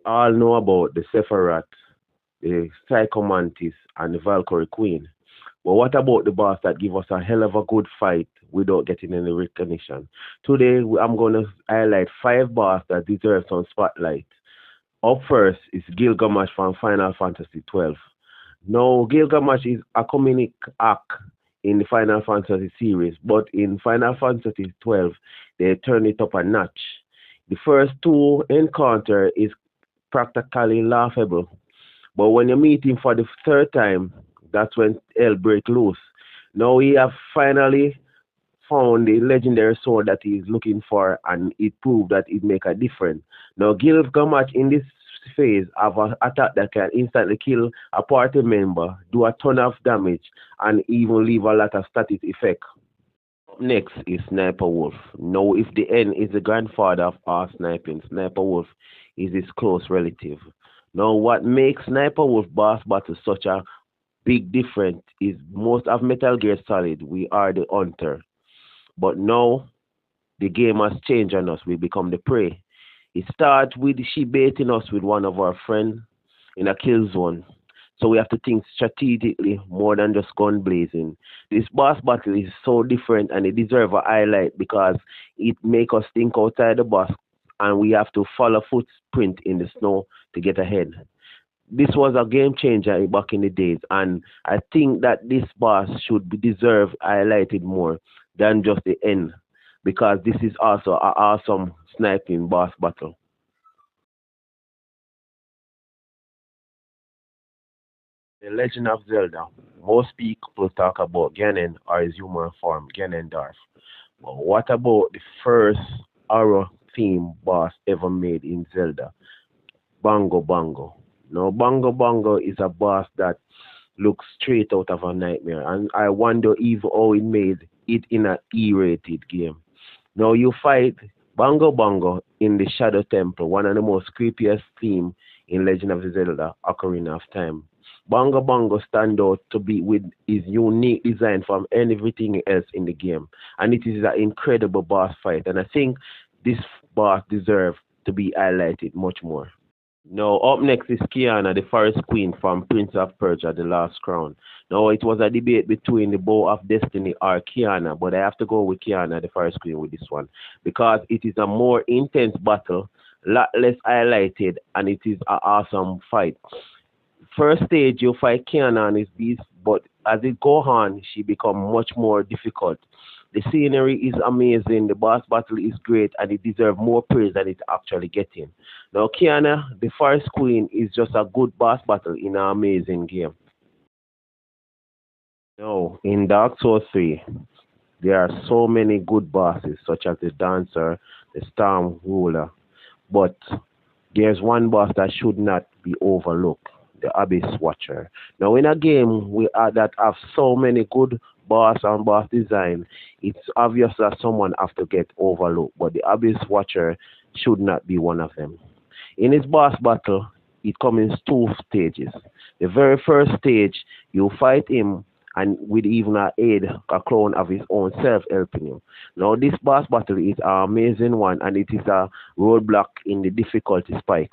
all know about the Sephiroth, the Psychomantis, and the Valkyrie Queen. But what about the boss that give us a hell of a good fight without getting any recognition? Today, I'm going to highlight five boss that deserve some spotlight. Up first is Gilgamesh from Final Fantasy 12. Now, Gilgamesh is a comedic act in the Final Fantasy series, but in Final Fantasy 12, they turn it up a notch. The first two encounter is practically laughable, but when you meet him for the third time, that's when hell break loose. Now we have finally found the legendary sword that he is looking for, and it proved that it make a difference. Now Gilgamesh in this phase have an attack that can instantly kill a party member, do a ton of damage, and even leave a lot of static effect. Up next is Sniper Wolf. Now, if the N is the grandfather of all sniping, Sniper Wolf is his close relative. Now, what makes Sniper Wolf boss battle such a big difference is most of Metal Gear Solid, we are the hunter. But now, the game has changed on us. We become the prey. It starts with she baiting us with one of our friends in a kill zone. So we have to think strategically more than just gun blazing. This boss battle is so different and it deserves a highlight because it makes us think outside the box and we have to follow footprint in the snow to get ahead. This was a game changer back in the days, and I think that this boss should be deserved highlighted more than just the end because this is also an awesome sniping boss battle. The Legend of Zelda. Most people talk about Ganon or his human form, Ganondorf. But what about the first horror theme boss ever made in Zelda? Bongo Bongo. Now, Bongo Bongo is a boss that looks straight out of a nightmare, and I wonder even how it made it in a E-rated game. Now, you fight Bongo Bongo in the Shadow Temple, one of the most creepiest theme in Legend of Zelda: Ocarina of Time. Bongo Bongo stand out to be with his unique design from everything else in the game, and it is an incredible boss fight. And I think this boss deserves to be highlighted much more. Now, up next is Kiana, the Forest Queen from Prince of Persia, The Last Crown. Now, it was a debate between the Bow of Destiny or Kiana, but I have to go with Kiana, the Forest Queen, with this one because it is a more intense battle, lot less highlighted, and it is an awesome fight. First stage, you fight Kiana and his beast, but as it go on, she become much more difficult. The scenery is amazing, the boss battle is great, and it deserves more praise than it actually getting. Now, Kiana, the Forest Queen, is just a good boss battle in an amazing game. Now, in Dark Souls 3, there are so many good bosses, such as the Dancer, the Storm Ruler, but there's one boss that should not be overlooked, the Abyss Watcher. Now, in a game that have so many good boss and boss design, it's obvious that someone have to get overlooked, but the Abyss Watcher should not be one of them. In his boss battle, it comes in two stages. The very first stage, you fight him and with even a aid, a clone of his own self helping him. Now this boss battle is an amazing one and it is a roadblock in the difficulty spike.